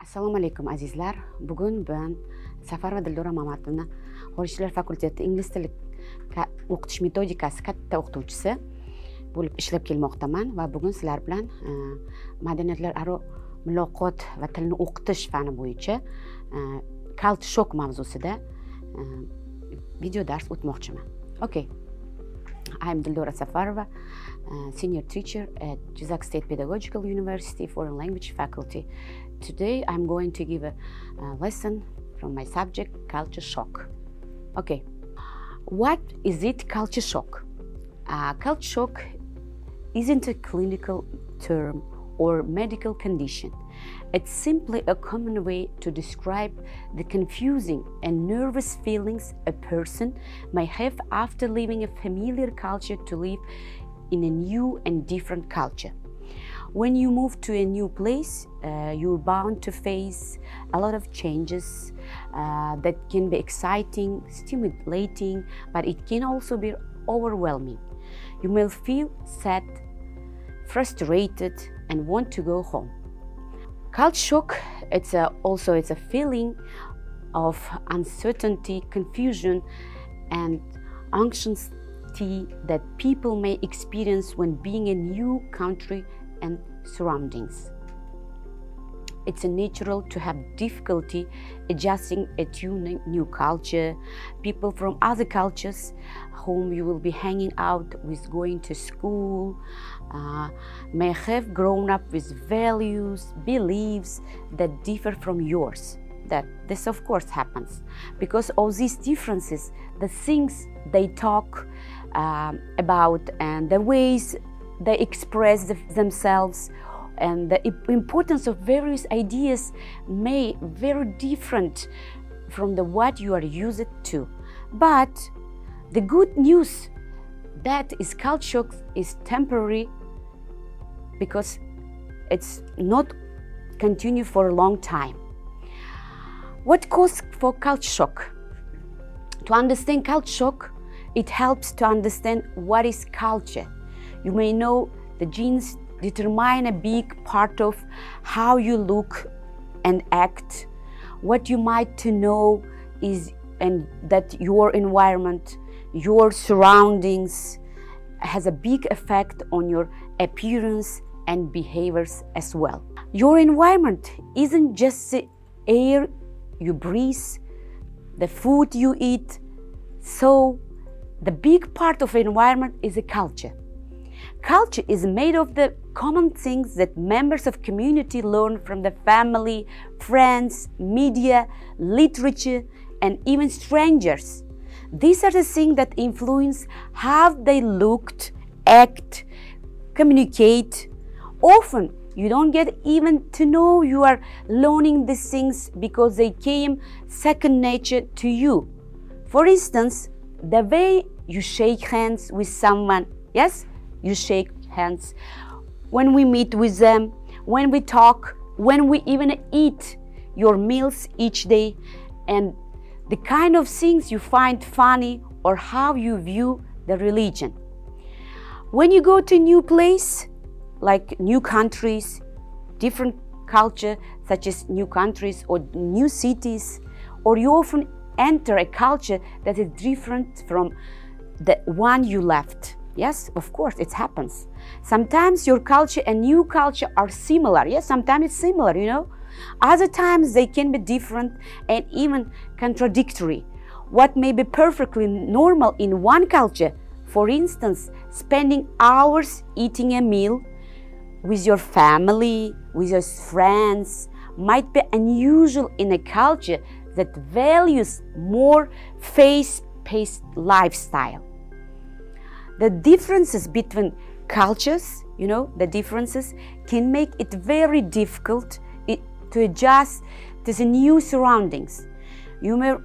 Assalomu alaykum azizlar. Bugun ben Safarova Dildora Xorijiylar fakulteti ingliz tili o'qitish metodikasi katta o'qituvchisi bo'lib ishlab kelmoqdaman va bugun sizlar bilan madaniyatlararo muloqot va tilni o'qitish fani bo'yicha culture shock mavzusida video dars o'tmoqchiman. Okay. I'm Dildora Safarova, senior teacher at Jizzax State Pedagogical University Foreign Language Faculty. Today I'm going to give a lesson from my subject, culture shock. Okay, what is it, culture shock? Culture shock isn't a clinical term or medical condition. It's simply a common way to describe the confusing and nervous feelings a person may have after leaving a familiar culture to live in a new and different culture. When you move to a new place, you're bound to face a lot of changes that can be exciting, stimulating, but it can also be overwhelming. You may feel sad, frustrated, and want to go home. Culture shock, it's a feeling of uncertainty, confusion, and anxiety that people may experience when being in a new country and surroundings. It's natural to have difficulty adjusting to new culture. People from other cultures whom you will be hanging out with, going to school, may have grown up with values, beliefs that differ from yours. This of course happens because of these differences, the things they talk about and the ways they express themselves and the importance of various ideas may be very different from what you are used to. But the good news that is culture shock is temporary because it's not continue for a long time. What causes for culture shock? To understand culture shock, it helps to understand what is culture. You may know the genes determine a big part of how you look and act. What you might to know is that your environment, your surroundings has a big effect on your appearance and behaviors as well. Your environment isn't just the air you breathe, the food you eat. So the big part of environment is a culture. Culture is made of the common things that members of community learn from the family, friends, media, literature, and even strangers. These are the things that influence how they look, act, communicate. Often, you don't get even to know you are learning these things because they came second nature to you. For instance, the way you shake hands with someone, yes? You shake hands when we meet with them, when we talk, when we even eat your meals each day, and the kind of things you find funny or how you view the religion. When you go to a new place, like new countries, different culture, such as new countries or new cities, or you often enter a culture that is different from the one you left. Yes, of course, it happens. Sometimes your culture and new culture are similar. Yes, sometimes it's similar, you know. Other times they can be different and even contradictory. What may be perfectly normal in one culture, for instance, spending hours eating a meal with your family, with your friends, might be unusual in a culture that values more fast-paced lifestyle. The differences between cultures, you know, the differences can make it very difficult to adjust to the new surroundings. You may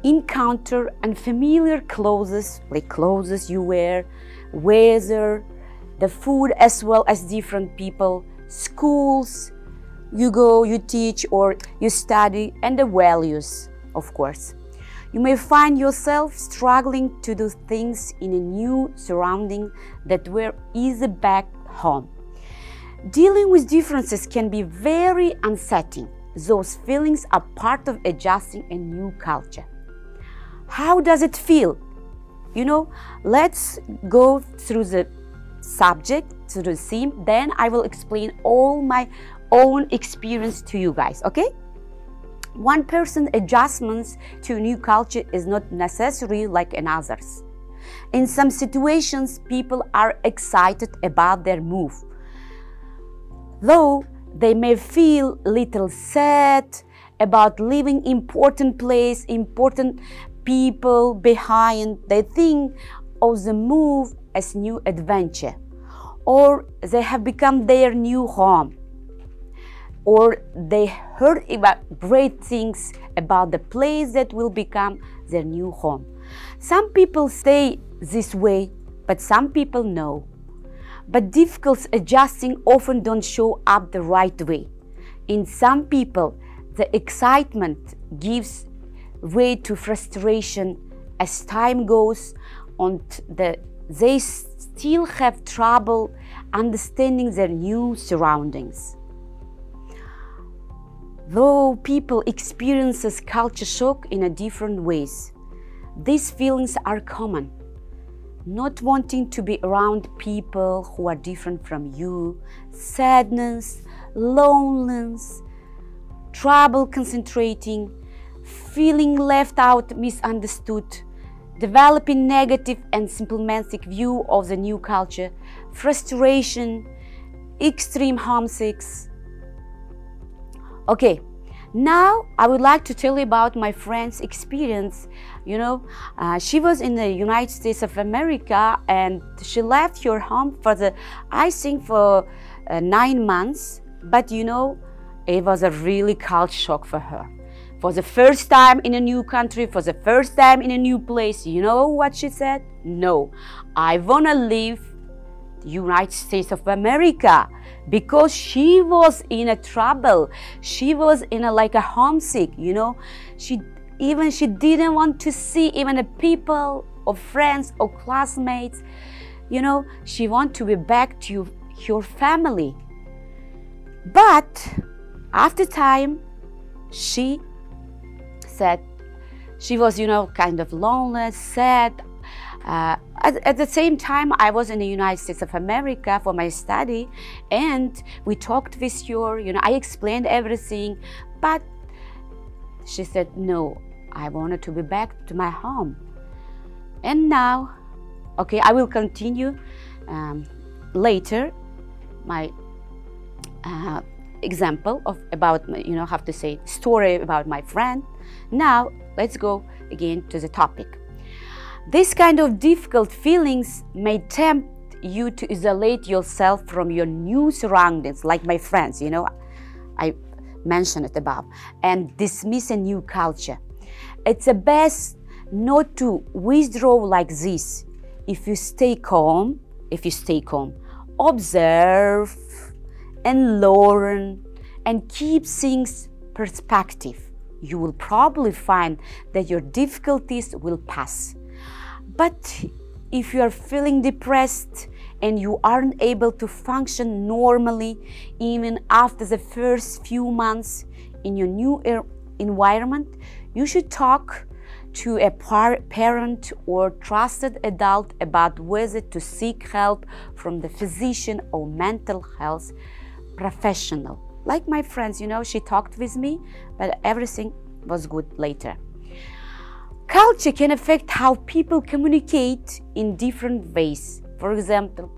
encounter unfamiliar clothes, like clothes you wear, weather, the food, as well as different people, schools you go, you teach or you study, and the values, of course. You may find yourself struggling to do things in a new surrounding that were easy back home. Dealing with differences can be very unsettling. those feelings are part of adjusting a new culture. How does it feel? Let's go through the subject, through the theme, then I will explain all my own experience to you guys, okay? One person's adjustments to a new culture is not necessary like another's. In some situations, people are excited about their move, though they may feel a little sad about leaving important place, important people behind. They think of the move as new adventure, or they have become their new home, or they heard about great things about the place that will become their new home. Some people stay this way, but some people no. But difficulties adjusting often don't show up the right way. In some people, the excitement gives way to frustration as time goes on. They still have trouble understanding their new surroundings. Though people experience culture shock in different ways, these feelings are common. Not wanting to be around people who are different from you, sadness, loneliness, trouble concentrating, feeling left out, misunderstood, developing negative and symptomatic view of the new culture, frustration, extreme homesickness. Okay, now I would like to tell you about my friend's experience. She was in the United States of America, and she left her home for I think for 9 months. But it was a really culture shock for her. For the first time in a new country, for the first time in a new place, you know what she said? No, I wanna leave the United States of America, because she was in a trouble. She was in like a homesick, She didn't want to see even the people or friends or classmates. She wanted to be back to her family. But after time, she said she was, kind of lonely, sad. At the same time, I was in the United States of America for my study, and we talked with her, I explained everything, but she said, no, I wanted to be back to my home. And now, okay, I will continue later my example about, have to say, story about my friend. Now, let's go again to the topic. This kind of difficult feelings may tempt you to isolate yourself from your new surroundings, like my friends, I mentioned it above, and dismiss a new culture. It's best not to withdraw like this. If you stay calm, observe and learn and keep things perspective, you will probably find that your difficulties will pass. But if you are feeling depressed and you aren't able to function normally even after the first few months in your new environment, you should talk to a parent or trusted adult about whether to seek help from the physician or mental health professional. Like my friends, she talked with me, but everything was good later. Culture can affect how people communicate in different ways. For example,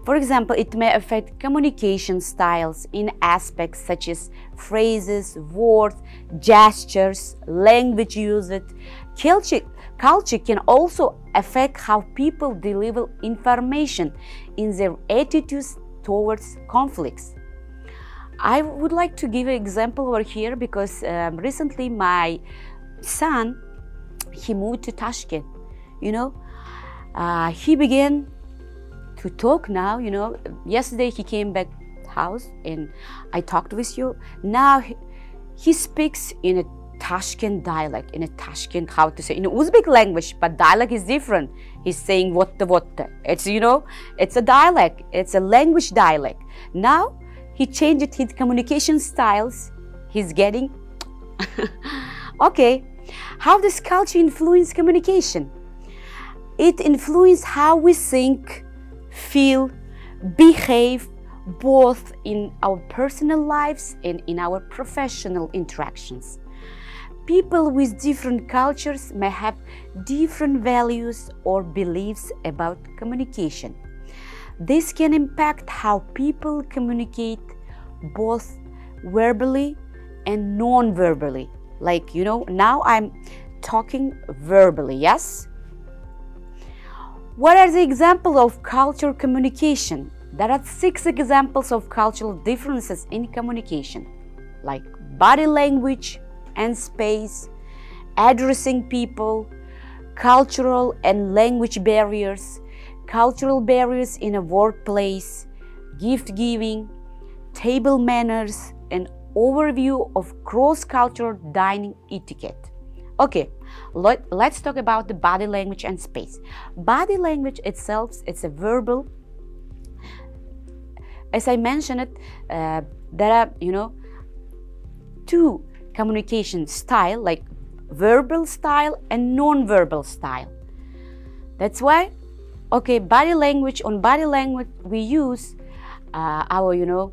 it may affect communication styles in aspects such as phrases, words, gestures, language used. Culture can also affect how people deliver information in their attitudes towards conflicts. I would like to give an example over here because recently my son, he moved to Tashkent. He began to talk now. Yesterday he came back house and I talked with you. Now he speaks in a Tashkent dialect, in a Tashkent, how to say, in Uzbek language, but dialect is different. He's saying what the. It's, it's a dialect. It's a language dialect. Now he changed his communication styles. He's getting okay. How does culture influence communication? It influences how we think, feel, behave, both in our personal lives and in our professional interactions. People with different cultures may have different values or beliefs about communication. This can impact how people communicate both verbally and non-verbally. Like, now I'm talking verbally, yes? What are the examples of cultural communication? There are 6 examples of cultural differences in communication, like body language and space, addressing people, cultural and language barriers, cultural barriers in a workplace, gift giving, table manners, and overview of cross-cultural dining etiquette. Okay, let's talk about the body language and space. Body language itself, it's a verbal. As I mentioned it, there are, 2 communication style, like verbal style and non-verbal style. That's why, okay, body language, we use our,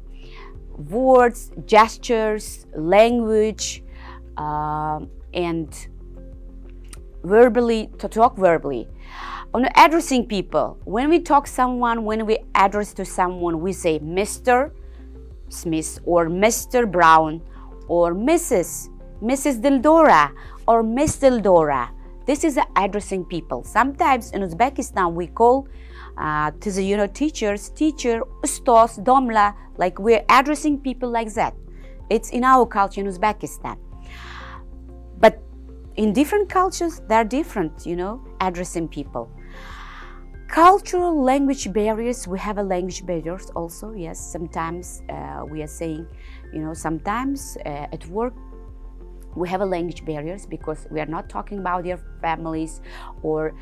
words, gestures, language, and verbally, to talk verbally. On addressing people, when we address to someone, we say Mr. Smith or Mr. Brown or Mrs. Dildora or Miss Dildora. This is addressing people. Sometimes in Uzbekistan we call to the teachers, teacher, ustos, domla, like we're addressing people like that. It's in our culture in Uzbekistan. But in different cultures, they're different, addressing people. Cultural language barriers, we have a language barriers also, yes. Sometimes we are saying, sometimes at work we have a language barriers because we are not talking about their families, or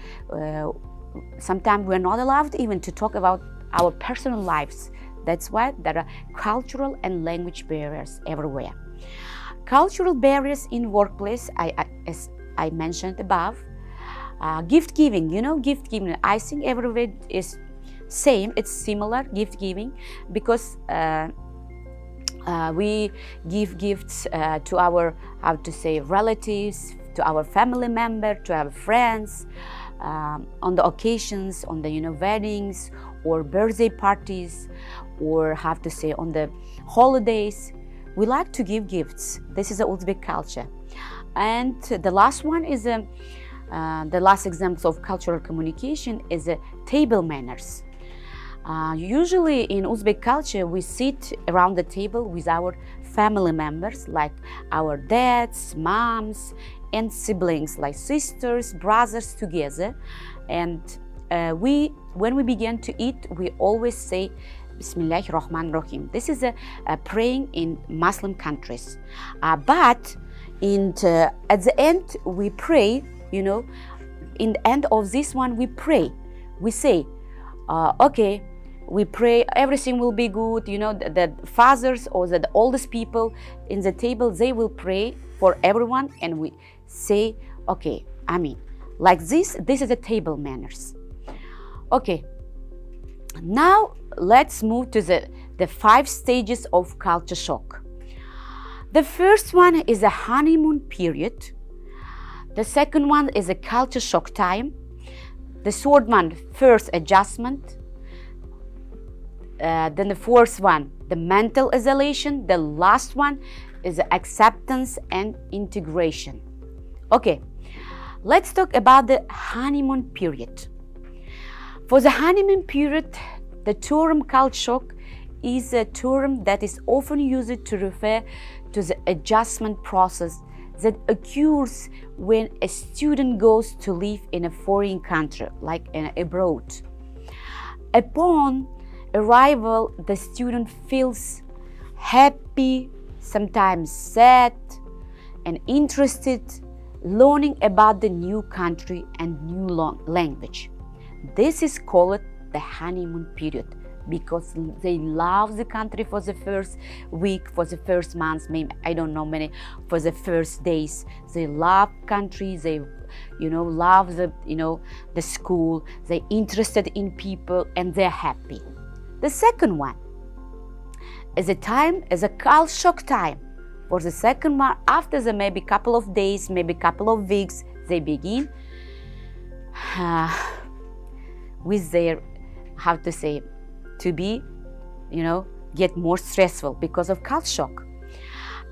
sometimes we're not allowed even to talk about our personal lives. That's why there are cultural and language barriers everywhere. Cultural barriers in workplace, as I mentioned above. Gift giving, gift giving, I think everywhere is same, it's similar, gift giving, because we give gifts to our, relatives, to our family member, to our friends, on the occasions, on the, weddings or birthday parties, or on the holidays. We like to give gifts. This is the Uzbek culture. And the last one is the last example of cultural communication is table manners. Usually in Uzbek culture, we sit around the table with our family members, like our dads, moms, and siblings, like sisters, brothers together. And when we begin to eat, we always say Bismillahirrahmanirrahim. This is a praying in Muslim countries. But at the end, we pray. In the end of this one, we pray. We say, okay, we pray everything will be good. The fathers or the oldest people in the table, they will pray for everyone, and we say, okay, like this. This is the table manners. Okay. Now let's move to the 5 stages of culture shock. The first one is a honeymoon period. The second one is a culture shock time. The third one, first adjustment. Then the fourth one, the mental isolation. The last one is acceptance and integration. Okay, let's talk about the honeymoon period. For the honeymoon period, the term culture shock is a term that is often used to refer to the adjustment process that occurs when a student goes to live in a foreign country, like abroad. Upon arrival, the student feels happy, sometimes sad, and interested, learning about the new country and new language. This is called the honeymoon period. because they love the country for the first week, for the first month, maybe, I don't know, many, for the first days. They love country, they, love the, the school, they're interested in people, and they're happy. The second one is a culture shock time. For the second one, after the maybe couple of days, maybe couple of weeks, they begin with their, to be, get more stressful because of culture shock.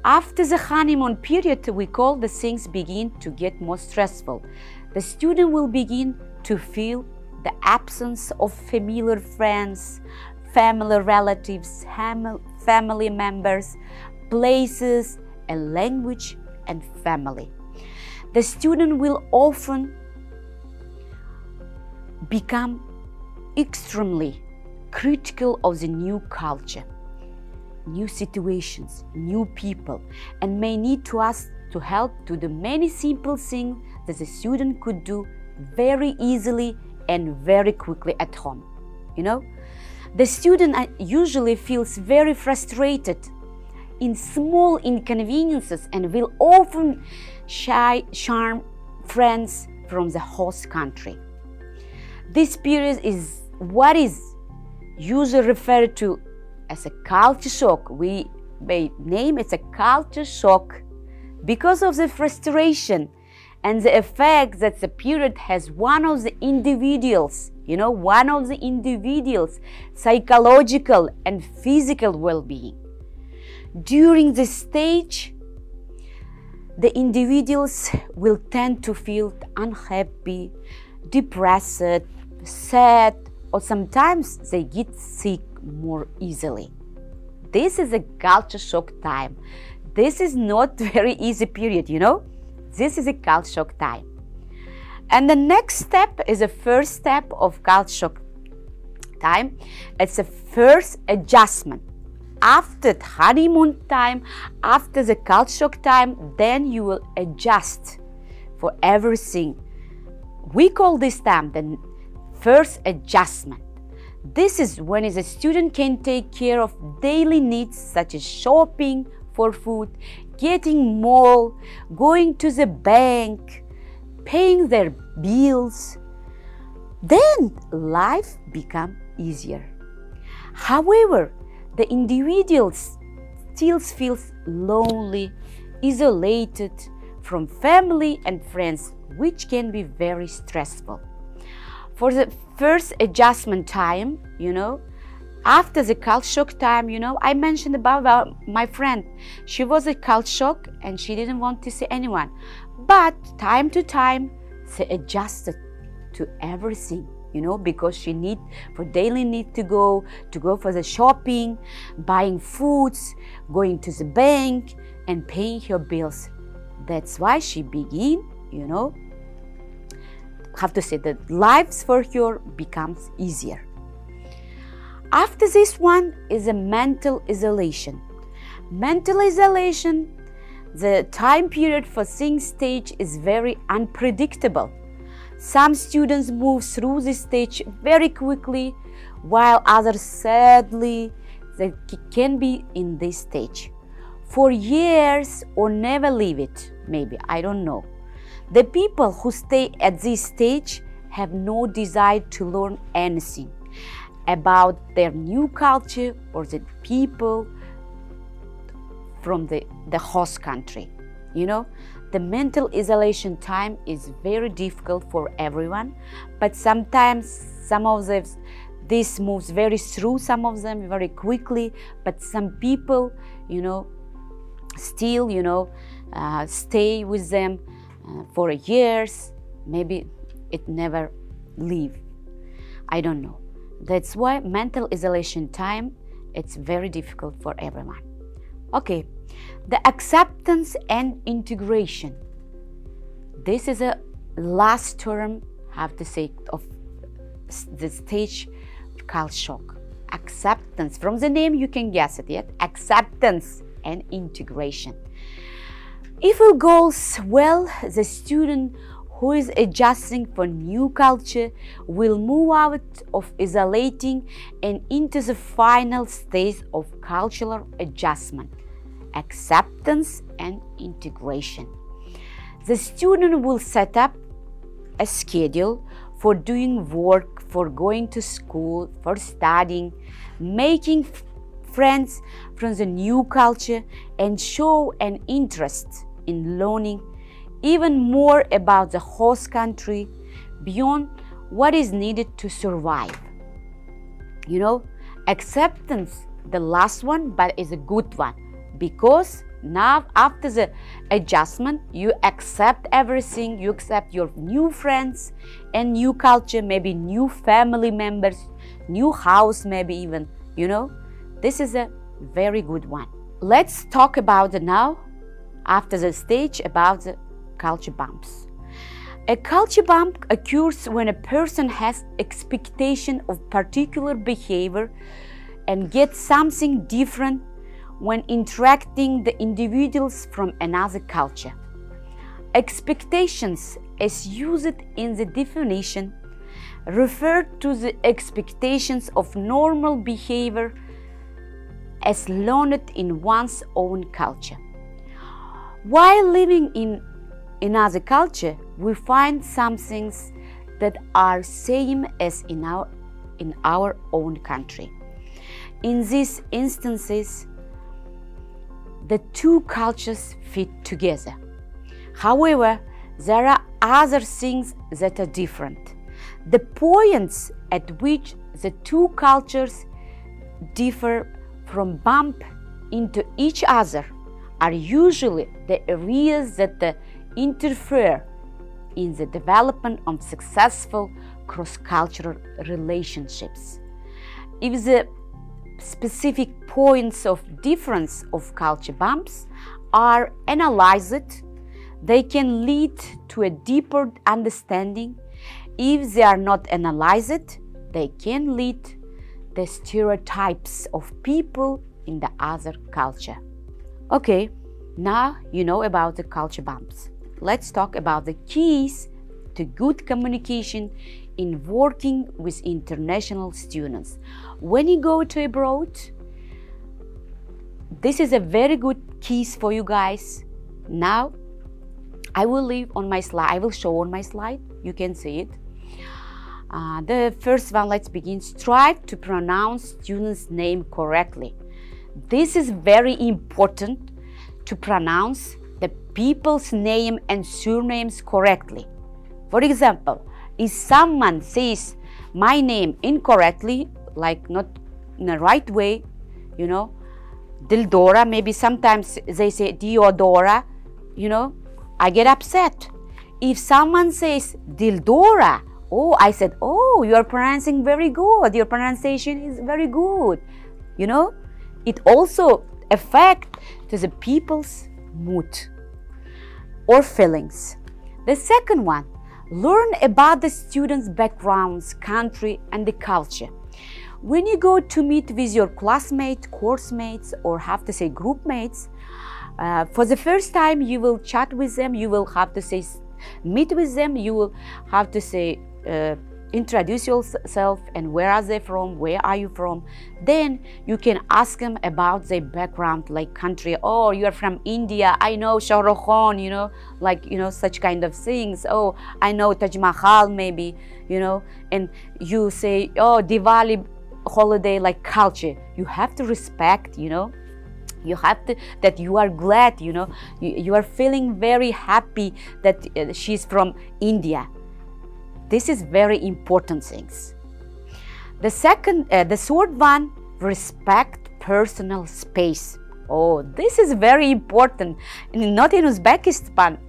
After the honeymoon period, we call the things begin to get more stressful. The student will begin to feel the absence of familiar friends, family relatives, family members, places, and language and family. The student will often become extremely critical of the new culture, new situations, new people, and may need to ask to help to the many simple things that the student could do very easily and very quickly at home. The student usually feels very frustrated in small inconveniences and will often charm friends from the host country. This period is what is usually referred to as a culture shock. We may name it a culture shock because of the frustration and the effect that the period has one of the individuals, psychological and physical well-being. During this stage, the individuals will tend to feel unhappy, depressed, sad, or sometimes they get sick more easily. This is a culture shock time. This is not very easy period, This is a culture shock time. And the next step is the first step of culture shock time. It's a first adjustment. After the honeymoon time, after the culture shock time, then you will adjust for everything. We call this time the first adjustment. This is when a student can take care of daily needs such as shopping for food, getting mall, going to the bank, paying their bills. Then life becomes easier. However, the individual still feels lonely, isolated from family and friends, which can be very stressful. For the first adjustment time, after the culture shock time, I mentioned about my friend. She was a culture shock and she didn't want to see anyone. But time to time, she adjusted to everything, because she daily need to go for the shopping, buying foods, going to the bank and paying her bills. That's why she begin, that lives for her becomes easier. After this one is a mental isolation. Mental isolation, the time period for this stage is very unpredictable. Some students move through this stage very quickly, while others sadly they can be in this stage for years or never leave it, maybe, I don't know. The people who stay at this stage have no desire to learn anything about their new culture or the people from the host country. The mental isolation time is very difficult for everyone, but sometimes some of this moves through some of them very quickly, but some people, still, stay with them for years, maybe it never leave. I don't know. That's why mental isolation time, it's very difficult for everyone. Okay, the acceptance and integration. This is a last term, of the stage culture shock. Acceptance, from the name you can guess it, yet? Acceptance and integration. If it goes well, the student who is adjusting for new culture will move out of isolating and into the final stage of cultural adjustment, acceptance and integration. The student will set up a schedule for doing work, for going to school, for studying, making friends from the new culture, and show an interest in learning even more about the host country beyond what is needed to survive. You know, acceptance, the last one, but is a good one, because now after the adjustment, you accept everything, you accept your new friends and new culture, maybe new family members, new house maybe even, you know. This is a very good one. Let's talk about now, after the stage, about the culture bumps. A culture bump occurs when a person has expectation of particular behavior and gets something different when interacting the individuals from another culture. Expectations, as used in the definition, refer to the expectations of normal behavior as learned in one's own culture. While living in another culture, we find some things that are same as in our own country. In these instances, the two cultures fit together. However, there are other things that are different. The points at which the two cultures differ from bump into each other are usually the areas that interfere in the development of successful cross-cultural relationships. If the specific points of difference of culture bumps are analyzed, they can lead to a deeper understanding. If they are not analyzed, they can lead the stereotypes of people in the other culture. Okay, now you know about the culture bumps. Let's talk about the keys to good communication in working with international students. When you go to abroad, this is a very good keys for you guys. Now, I will leave on my slide. I will show on my slide. You can see it. The first one, let's begin. Strive to pronounce students' name correctly. This is very important, to pronounce the people's name and surnames correctly. For example, if someone says my name incorrectly, like not in the right way, you know, Dildora, maybe sometimes they say Dildora, you know, I get upset. If someone says Dildora, oh, I said, oh, you are pronouncing very good, your pronunciation is very good, you know. It also affects the people's mood or feelings. The second one, learn about the students' backgrounds, country, and the culture. When you go to meet with your classmates, course mates, or have to say group mates, for the first time you will chat with them, you will have to say meet with them, you will have to say introduce yourself and where are they from, where are you from. Then you can ask them about their background, like country. Oh, you are from India, I know Shah Rukh Khan, you know, like, you know, such kind of things. Oh, I know Taj Mahal maybe, you know. And you say, oh, Diwali holiday, like culture. You have to respect, you know. You have to, that you are glad, you know, you are feeling very happy that she's from India. This is very important things. The third one, respect personal space. Oh, this is very important. Not in Uzbekistan,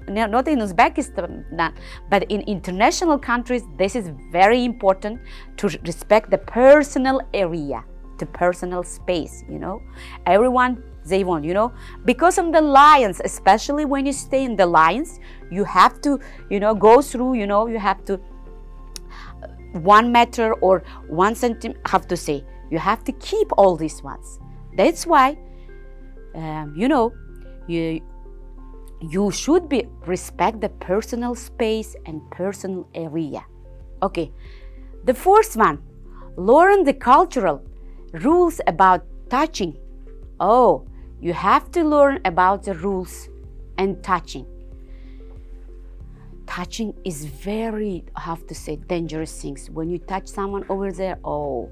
but in international countries, this is very important, to respect the personal area, the personal space, you know. Everyone, they want, you know, because of the lines, especially when you stay in the lines, you have to, you know, go through, you know, you have to 1 meter or 1 centimeter, have to say, you have to keep all these ones. That's why, you know, You should be respect the personal space and personal area. Okay, the first one, learn the cultural rules about touching. Oh, you have to learn about the rules and touching. Touching is very, I have to say, dangerous things. When you touch someone over there, oh,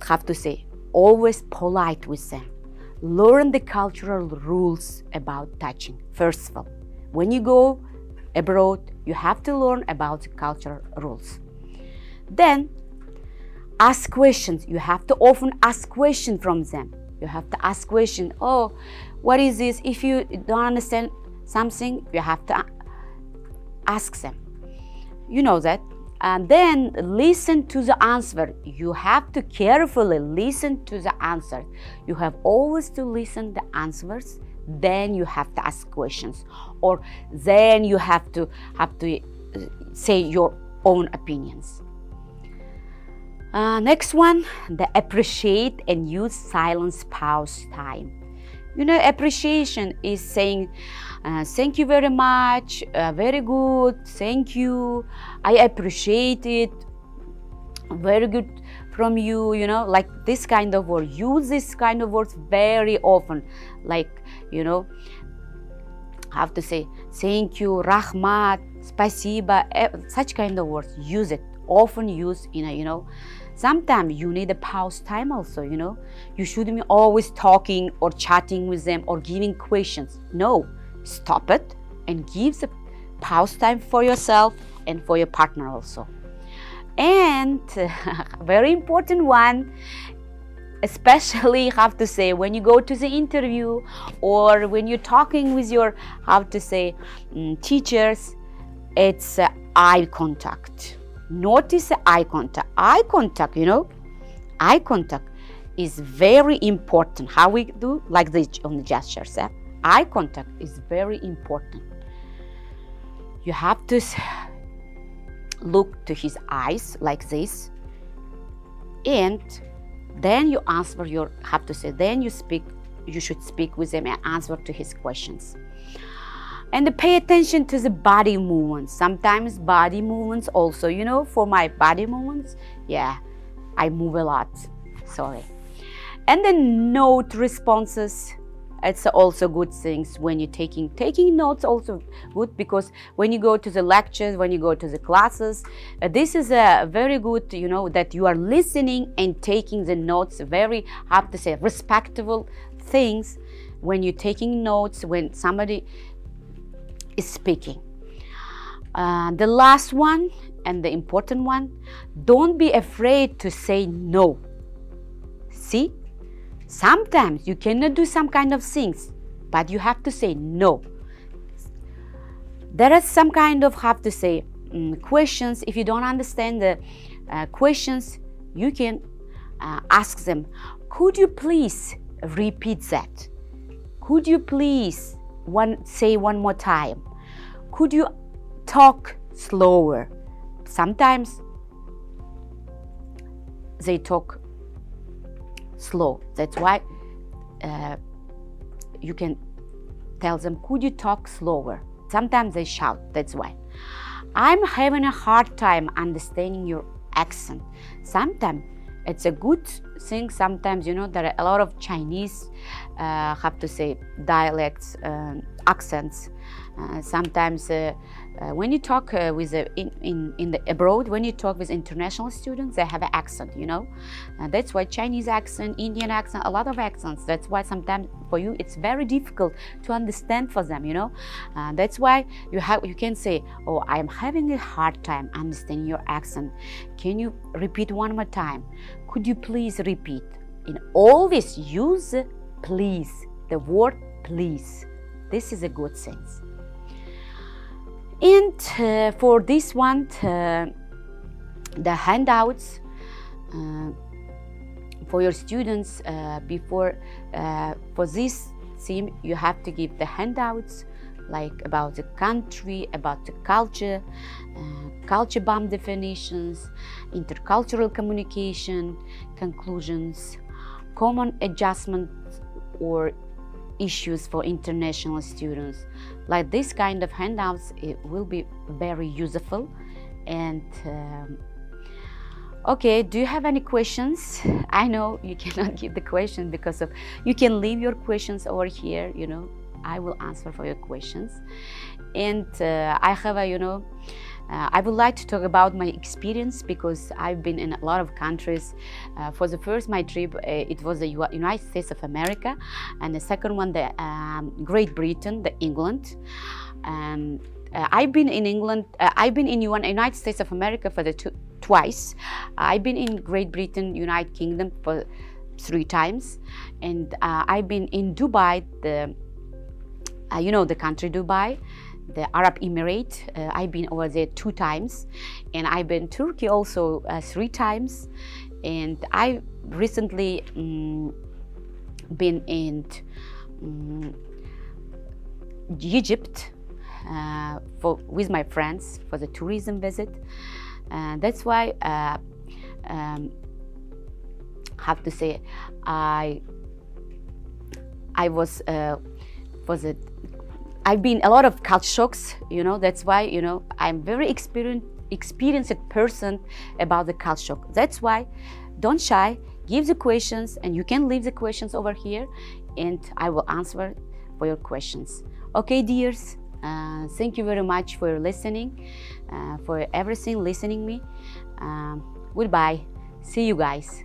have to say, always polite with them. Learn the cultural rules about touching. First of all, when you go abroad, you have to learn about the cultural rules. Then, ask questions. You have to often ask questions from them. You have to ask questions. Oh, what is this? If you don't understand something, you have to ask them. You know that. And then listen to the answer. You have to carefully listen to the answer. You have always to listen the answers. Then you have to ask questions, or then you have to say your own opinions. Next one, the appreciate and use silence pause time. You know, appreciation is saying, thank you very much, very good, thank you, I appreciate it, very good from you, you know, like this kind of word. Use this kind of words very often, like, you know, have to say thank you, rahmat, spasiba, such kind of words. Use it, often use in a, you know. Sometimes you need a pause time also, you know. You shouldn't be always talking or chatting with them or giving questions. No, stop it and give the pause time for yourself and for your partner also. And very important one, especially have to say when you go to the interview or when you're talking with your, have to say, teachers, it's eye contact. Notice the eye contact. Eye contact, you know, eye contact is very important. How we do, like this on the gestures. Eye contact is very important. You have to look to his eyes like this, and then you answer your, have to say, then you speak, you should speak with him and answer to his questions. And pay attention to the body movements. Sometimes body movements also, you know, for my body movements, yeah, I move a lot, sorry. And then note responses. It's also good things when you're taking notes, also good, because when you go to the lectures, when you go to the classes, this is a very good, you know, that you are listening and taking the notes, very, have to say, respectable things when you're taking notes, when somebody is speaking. The last one and the important one, don't be afraid to say no. See, sometimes you cannot do some kind of things, but you have to say no. There is some kind of, have to say, questions. If you don't understand the questions, you can ask them, could you please repeat that? Could you please say one more time? Could you talk slower? Sometimes they talk slow. That's why you can tell them, could you talk slower? Sometimes they shout. That's why. I'm having a hard time understanding your accent. Sometimes it's a good thing. Sometimes, you know, there are a lot of Chinese, have to say, dialects, accents. Sometimes when you talk with in the abroad, when you talk with international students, they have an accent, you know. That's why Chinese accent, Indian accent, a lot of accents. That's why sometimes for you it's very difficult to understand for them, you know. That's why you can say, oh, I'm having a hard time understanding your accent. Can you repeat one more time? Could you please repeat? In all this, use please, the word please. This is a good sense. And for this one, the handouts for your students, before for this theme, you have to give the handouts like about the country, about the culture, culture bomb definitions, intercultural communication, conclusions, common adjustments or issues for international students. Like this kind of handouts, it will be very useful. And okay, do you have any questions? I know you cannot give the question because of, you can leave your questions over here, you know, I will answer for your questions. And I have a, I would like to talk about my experience because I've been in a lot of countries. For the first, my trip, it was the United States of America, and the second one, the Great Britain, the England. I've been in England, I've been in United States of America for the twice. I've been in Great Britain, United Kingdom for 3 times. And I've been in Dubai, the, you know, the country Dubai, the Arab Emirate. I've been over there 2 times. And I've been Turkey also 3 times. And I recently been in Egypt with my friends for the tourism visit. That's why have to say I was I've been a lot of culture shocks, you know. That's why, you know, I'm very experienced person about the culture shock. That's why don't shy, give the questions, and you can leave the questions over here and I will answer for your questions. Okay, dears, thank you very much for listening, for everything listening me. Goodbye, see you guys.